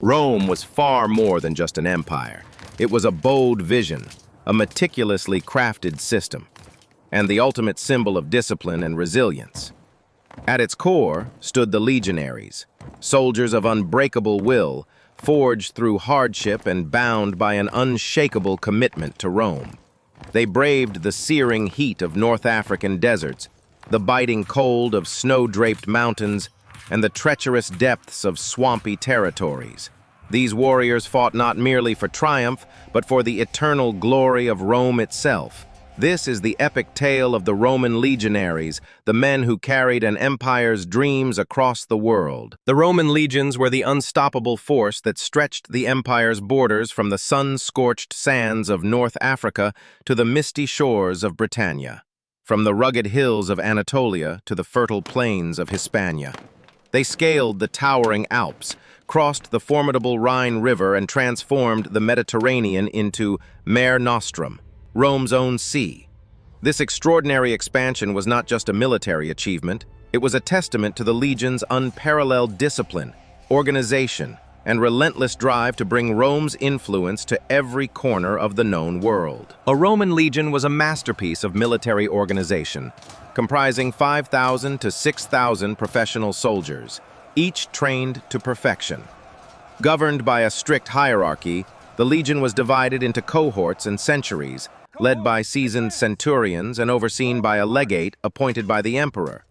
Rome was far more than just an empire. It was a bold vision, a meticulously crafted system, and the ultimate symbol of discipline and resilience. At its core stood the legionaries, soldiers of unbreakable will, forged through hardship and bound by an unshakable commitment to Rome. They braved the searing heat of North African deserts, the biting cold of snow-draped mountains, and the treacherous depths of swampy territories. These warriors fought not merely for triumph, but for the eternal glory of Rome itself. This is the epic tale of the Roman legionaries, the men who carried an empire's dreams across the world. The Roman legions were the unstoppable force that stretched the empire's borders from the sun-scorched sands of North Africa to the misty shores of Britannia, from the rugged hills of Anatolia to the fertile plains of Hispania. They scaled the towering Alps, crossed the formidable Rhine River, and transformed the Mediterranean into Mare Nostrum, Rome's own sea. This extraordinary expansion was not just a military achievement, it was a testament to the legion's unparalleled discipline, organization, and relentless drive to bring Rome's influence to every corner of the known world. A Roman legion was a masterpiece of military organization, comprising 5,000 to 6,000 professional soldiers, each trained to perfection. Governed by a strict hierarchy, the legion was divided into cohorts and centuries, led by seasoned centurions and overseen by a legate appointed by the emperor.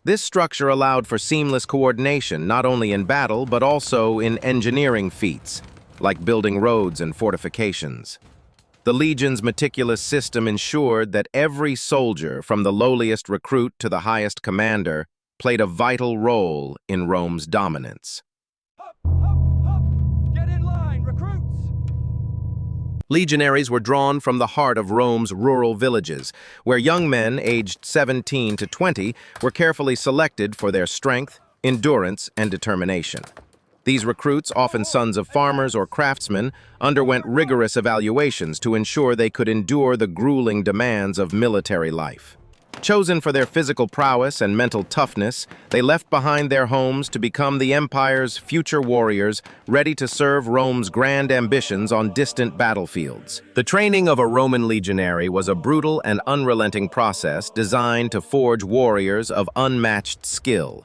This structure allowed for seamless coordination not only in battle but also in engineering feats, like building roads and fortifications. The legion's meticulous system ensured that every soldier, from the lowliest recruit to the highest commander, played a vital role in Rome's dominance. Get in line, recruits! Legionaries were drawn from the heart of Rome's rural villages, where young men aged 17 to 20 were carefully selected for their strength, endurance, and determination. These recruits, often sons of farmers or craftsmen, underwent rigorous evaluations to ensure they could endure the grueling demands of military life. Chosen for their physical prowess and mental toughness, they left behind their homes to become the empire's future warriors, ready to serve Rome's grand ambitions on distant battlefields. The training of a Roman legionary was a brutal and unrelenting process designed to forge warriors of unmatched skill.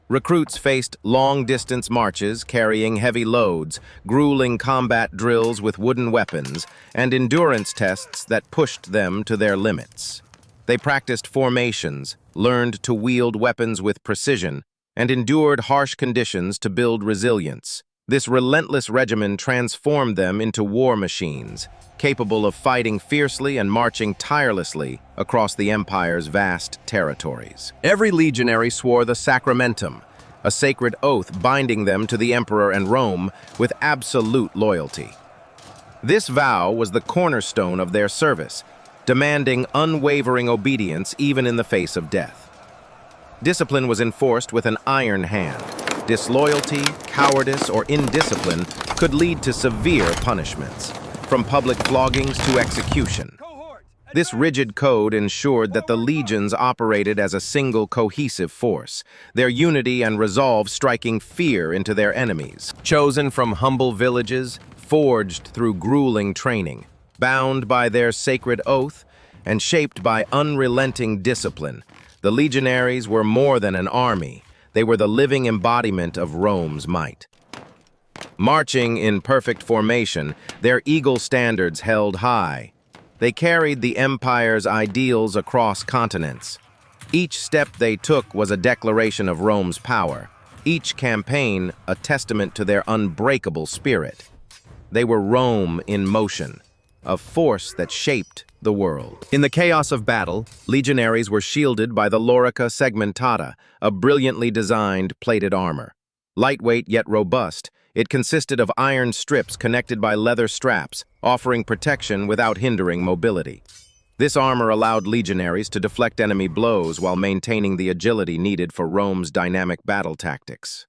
Recruits faced long-distance marches carrying heavy loads, grueling combat drills with wooden weapons, and endurance tests that pushed them to their limits. They practiced formations, learned to wield weapons with precision, and endured harsh conditions to build resilience. This relentless regimen transformed them into war machines, capable of fighting fiercely and marching tirelessly across the empire's vast territories. Every legionary swore the sacramentum, a sacred oath binding them to the emperor and Rome with absolute loyalty. This vow was the cornerstone of their service, demanding unwavering obedience even in the face of death. Discipline was enforced with an iron hand. Disloyalty, cowardice, or indiscipline could lead to severe punishments, from public floggings to execution. This rigid code ensured that the legions operated as a single cohesive force, their unity and resolve striking fear into their enemies. Chosen from humble villages, forged through grueling training, bound by their sacred oath, and shaped by unrelenting discipline, the legionaries were more than an army. They were the living embodiment of Rome's might. Marching in perfect formation, their eagle standards held high. They carried the empire's ideals across continents. Each step they took was a declaration of Rome's power, each campaign a testament to their unbreakable spirit. They were Rome in motion, a force that shaped the world. In the chaos of battle, legionaries were shielded by the lorica segmentata, a brilliantly designed plated armor. Lightweight yet robust, it consisted of iron strips connected by leather straps, offering protection without hindering mobility. This armor allowed legionaries to deflect enemy blows while maintaining the agility needed for Rome's dynamic battle tactics.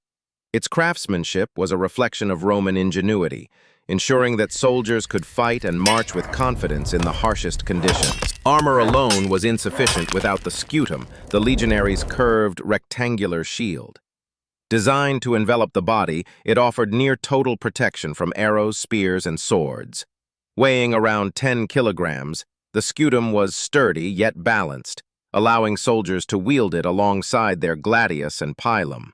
Its craftsmanship was a reflection of Roman ingenuity, ensuring that soldiers could fight and march with confidence in the harshest conditions. Armor alone was insufficient without the scutum, the legionaries' curved, rectangular shield. Designed to envelop the body, it offered near-total protection from arrows, spears, and swords. Weighing around 10 kilograms, the scutum was sturdy yet balanced, allowing soldiers to wield it alongside their gladius and pilum.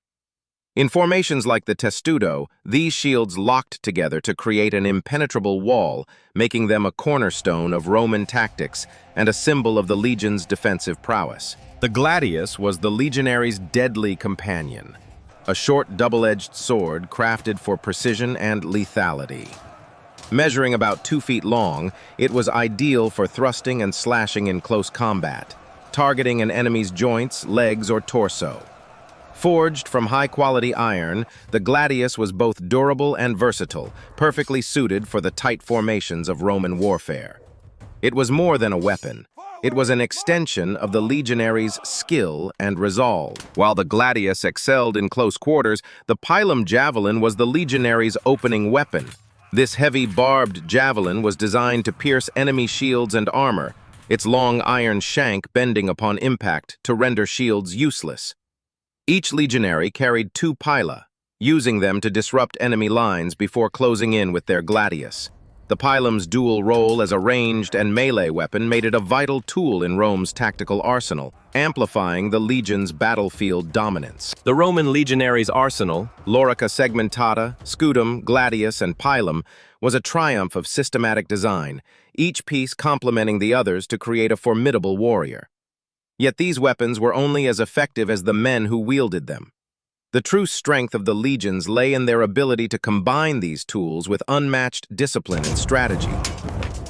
In formations like the testudo, these shields locked together to create an impenetrable wall, making them a cornerstone of Roman tactics and a symbol of the legion's defensive prowess. The gladius was the legionaries' deadly companion, a short double-edged sword crafted for precision and lethality. Measuring about 2 feet long, it was ideal for thrusting and slashing in close combat, targeting an enemy's joints, legs, or torso. Forged from high-quality iron, the gladius was both durable and versatile, perfectly suited for the tight formations of Roman warfare. It was more than a weapon. It was an extension of the legionaries' skill and resolve. While the gladius excelled in close quarters, the pilum javelin was the legionaries' opening weapon. This heavy barbed javelin was designed to pierce enemy shields and armor, its long iron shank bending upon impact to render shields useless. Each legionary carried 2 pila, using them to disrupt enemy lines before closing in with their gladius. The pilum's dual role as a ranged and melee weapon made it a vital tool in Rome's tactical arsenal, amplifying the legion's battlefield dominance. The Roman legionaries' arsenal, lorica segmentata, scutum, gladius, and pilum, was a triumph of systematic design, each piece complementing the others to create a formidable warrior. Yet these weapons were only as effective as the men who wielded them. The true strength of the legions lay in their ability to combine these tools with unmatched discipline and strategy.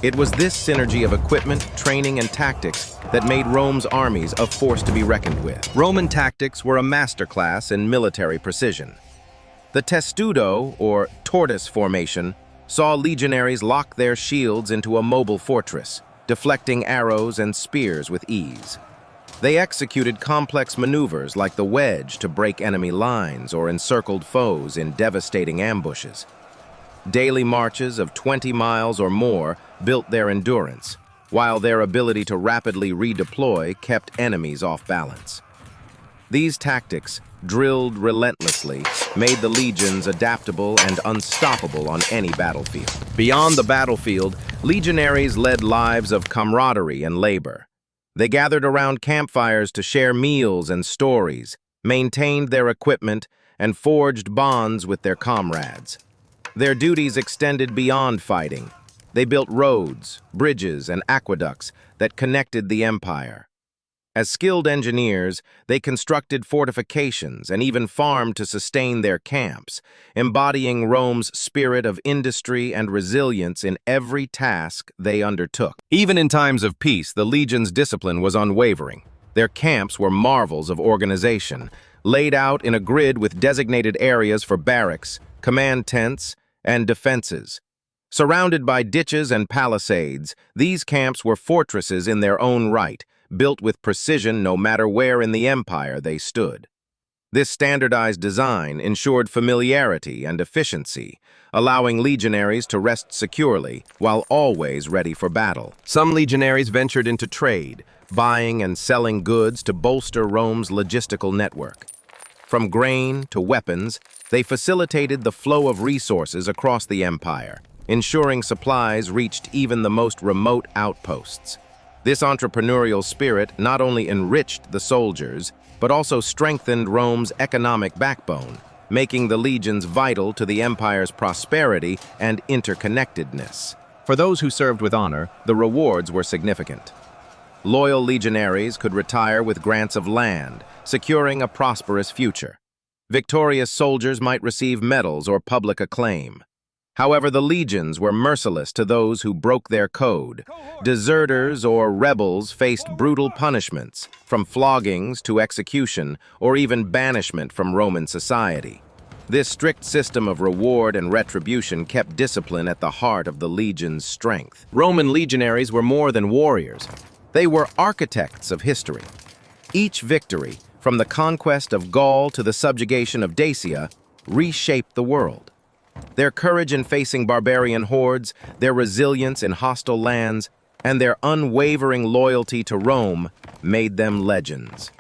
It was this synergy of equipment, training, and tactics that made Rome's armies a force to be reckoned with. Roman tactics were a masterclass in military precision. The testudo, or tortoise formation, saw legionaries lock their shields into a mobile fortress, deflecting arrows and spears with ease. They executed complex maneuvers like the wedge to break enemy lines or encircled foes in devastating ambushes. Daily marches of 20 miles or more built their endurance, while their ability to rapidly redeploy kept enemies off balance. These tactics, drilled relentlessly, made the legions adaptable and unstoppable on any battlefield. Beyond the battlefield, legionaries led lives of camaraderie and labor. They gathered around campfires to share meals and stories, maintained their equipment, and forged bonds with their comrades. Their duties extended beyond fighting. They built roads, bridges, and aqueducts that connected the empire. As skilled engineers, they constructed fortifications and even farmed to sustain their camps, embodying Rome's spirit of industry and resilience in every task they undertook. Even in times of peace, the legion's discipline was unwavering. Their camps were marvels of organization, laid out in a grid with designated areas for barracks, command tents, and defenses. Surrounded by ditches and palisades, these camps were fortresses in their own right, built with precision no matter where in the empire they stood. This standardized design ensured familiarity and efficiency, allowing legionaries to rest securely while always ready for battle. Some legionaries ventured into trade, buying and selling goods to bolster Rome's logistical network. From grain to weapons, they facilitated the flow of resources across the empire, ensuring supplies reached even the most remote outposts. This entrepreneurial spirit not only enriched the soldiers, but also strengthened Rome's economic backbone, making the legions vital to the empire's prosperity and interconnectedness. For those who served with honor, the rewards were significant. Loyal legionaries could retire with grants of land, securing a prosperous future. Victorious soldiers might receive medals or public acclaim. However, the legions were merciless to those who broke their code. Deserters or rebels faced brutal punishments, from floggings to execution, or even banishment from Roman society. This strict system of reward and retribution kept discipline at the heart of the legion's strength. Roman legionaries were more than warriors. They were architects of history. Each victory, from the conquest of Gaul to the subjugation of Dacia, reshaped the world. Their courage in facing barbarian hordes, their resilience in hostile lands, and their unwavering loyalty to Rome made them legends.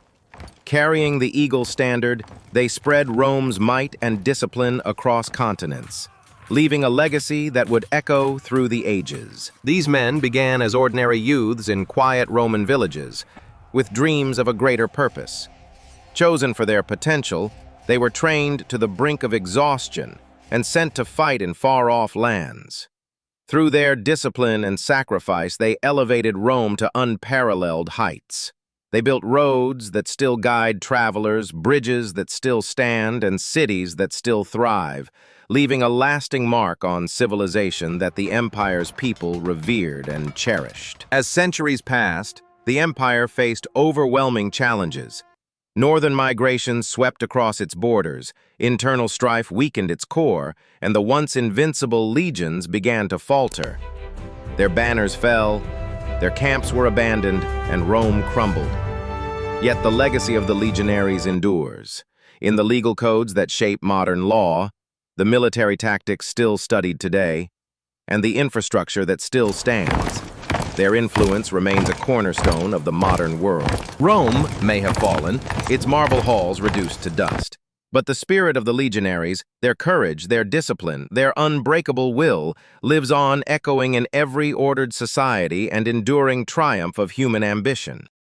Carrying the eagle standard, they spread Rome's might and discipline across continents, leaving a legacy that would echo through the ages. These men began as ordinary youths in quiet Roman villages, with dreams of a greater purpose. Chosen for their potential, they were trained to the brink of exhaustion and sent to fight in far-off lands. Through their discipline and sacrifice, they elevated Rome to unparalleled heights. They built roads that still guide travelers, bridges that still stand, and cities that still thrive, leaving a lasting mark on civilization that the empire's people revered and cherished. As centuries passed, the empire faced overwhelming challenges. Northern migration swept across its borders, internal strife weakened its core, and the once invincible legions began to falter. Their banners fell, their camps were abandoned, and Rome crumbled. Yet the legacy of the legionaries endures. In the legal codes that shape modern law, the military tactics still studied today, and the infrastructure that still stands. Their influence remains a cornerstone of the modern world. Rome may have fallen, its marble halls reduced to dust. But the spirit of the legionaries, their courage, their discipline, their unbreakable will, lives on, echoing in every ordered society and enduring triumph of human ambition.